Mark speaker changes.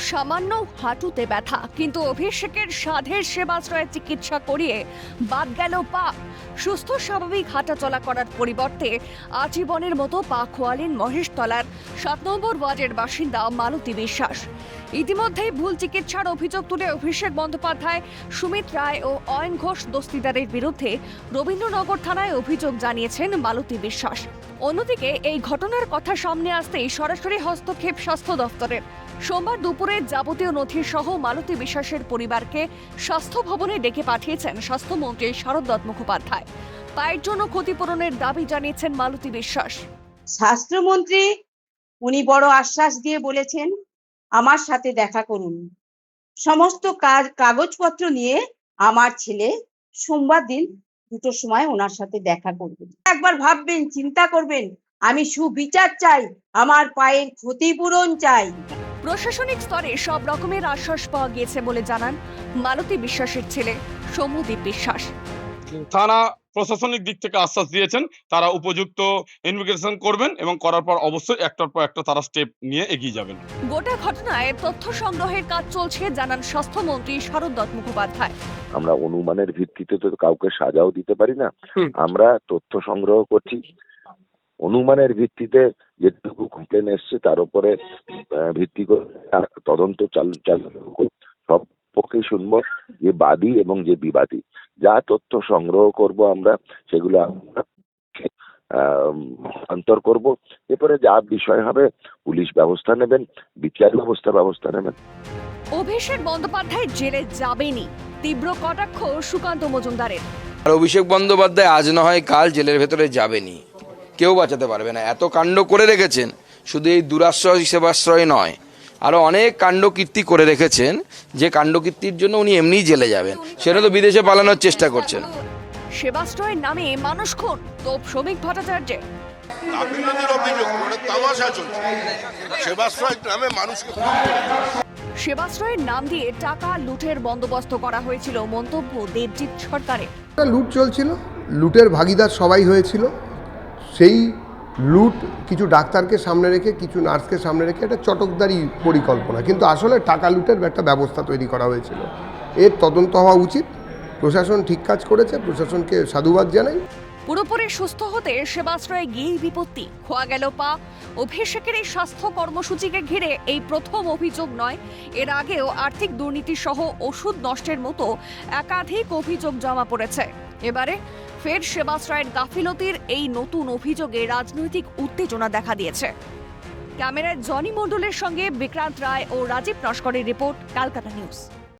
Speaker 1: সামান্য হাঁটুতে ব্যথা, কিন্তু অভিষেকের সাধের সেবাশ্রয়ে চিকিৎসা করিয়ে বাদ গেল পা। সুস্থ স্বাভাবিক হাঁটা চলা করার পরিবর্তে আজীবনের মতো পা খোয়ালেন মহেশতলার 7 নম্বর ওয়ার্ডের বাসিন্দা মালতী বিশ্বাস। ইতিমধ্যেই ভুল চিকিৎসার অভিযোগ তুলে অভিষেক বন্দ্যোপাধ্যায়, সুমিত রায় ও অয়ন ঘোষ দস্তিদারের বিরুদ্ধে রবীন্দ্রনগর থানায় অভিযোগ জানিয়েছেন মালতী বিশ্বাস। অন্যদিকে এই ঘটনার কথা সামনে আসতেই সরাসরি হস্তক্ষেপ স্বাস্থ্য দফতরের। সোমবার দুপুরে যাবতীয় নথি সহ মালতী বিশ্বাসের পরিবারকে স্বাস্থ্য ভবনে ডেকে পাঠিয়েছেন স্বাস্থ্যমন্ত্রী শারদ মুখোপাধ্যায়। পায়ের জন্য ক্ষতিপূরণের দাবি জানিয়েছেন মালতী বিশ্বাস।
Speaker 2: স্বাস্থ্যমন্ত্রী উনি বড় আশ্বাস দিয়ে বলেছেন, আমার সাথে দেখা করুন, সমস্ত কাগজপত্র নিয়ে আমার ছেলে সোমবার দিন 2টোর সময় ওনার সাথে দেখা করবেন। একবার ভাববেন, চিন্তা করবেন, আমি সুবিচার চাই, আমার পায়ের ক্ষতিপূরণ চাই।
Speaker 1: প্রশাসনিক স্তরে সব রকমের আশ্বাস পাওয়া গিয়েছে বলে জানান মালতী বিশ্বাসের ছেলে সৌম্যদীপ বিশ্বাস।
Speaker 3: থানা প্রশাসনিক দিক থেকে আশ্বাস দিয়েছেন, তারা উপযুক্ত ইনভেস্টিগেশন করবেন এবং করার পর অবশ্যই একটার পর একটা তারা স্টেপ নিয়ে এগিয়ে যাবেন।
Speaker 1: গোটা ঘটনায় তথ্য সংগ্রহের কাজ চলছে জানান স্বাস্থ্যমন্ত্রী শারদ মুখোপাধ্যায়।
Speaker 4: আমরা অনুমানের ভিত্তিতে তো কাউকে সাজাও দিতে পারি না, আমরা তথ্য সংগ্রহ করছি। অনুমানের ভিত্তিতে যেটুকু কমপ্লেন এসছে তার উপরে ভিত্তি করে তদন্ত চালু সব পক্ষে শুনবো, যে বাদী এবং যে বিবাদী। যা তথ্য সংগ্রহ করব আমরা সেগুলো হস্তান্তর করব। এরপরে যা বিষয় হবে পুলিশ ব্যবস্থা নেবেন, বিচার ব্যবস্থা নেবেন।
Speaker 1: অভিষেক বন্দ্যোপাধ্যায় জেলে যাবেনি, তীব্র কটাক্ষ সুকান্ত মজুমদারের।
Speaker 5: আর অভিষেক বন্দ্যোপাধ্যায় আজ না হয় কাল জেলের ভেতরে যাবেনি, কেউ বাঁচাতে পারবে না। এত কাণ্ড করে রেখেছেন, শুধু এই দুরাশ্রয় সেবাশ্রয় নয়, আরো অনেক কাণ্ডকীর্তি করে রেখেছেন, যে কাণ্ডকীর্তির জন্য উনি এমনিই জেলে যাবেন। সেটা তো বিদেশে পালানোর চেষ্টা করছেন।
Speaker 1: সেবাশ্রয়ের নামে মানুষ খুন, তোপ শ্রমিক ভট্টাচার্যের। সেবাশ্রয়ের নাম দিয়ে টাকা লুটের বন্দোবস্ত করা হয়েছিল, মন্তব্য দেবজিৎ সরকারের।
Speaker 6: লুট চলছিল, লুটের ভাগিদার সবাই হয়েছিল। সেই লুট কিছু ডাক্তারকে সামনে রেখে, কিছু নার্সকে সামনে রেখে একটা চটকদারি পরিকল্পনা, কিন্তু আসলে টাকা লুটের একটা ব্যবস্থা তৈরি করা হয়েছিল। এর তদন্ত হওয়া উচিত। প্রশাসন ঠিক কাজ করেছে, প্রশাসনকে সাধুবাদ জানাই।
Speaker 1: পুরোপুরি সুস্থ হতে সেবাশ্রয়ে গিয়েই বিপত্তি, খোয়া গেল পা। অভিষেকের এই স্বাস্থ্য কর্মসূচিকে ঘিরে এই প্রথম অভিযোগ নয়, এর আগেও আর্থিক দুর্নীতি সহ ওষুধ নষ্টের মতো একাধিক অভিযোগ জমা পড়েছে। এবারে ফের সেবাশ্রয়ের গাফিলতির এই নতুন অভিযোগে রাজনৈতিক উত্তেজনা দেখা দিয়েছে। ক্যামেরায় জনি মণ্ডলের সঙ্গে বিক্রান্ত রায় ও রাজীব নস্করের রিপোর্ট, ক্যালকাটা নিউজ।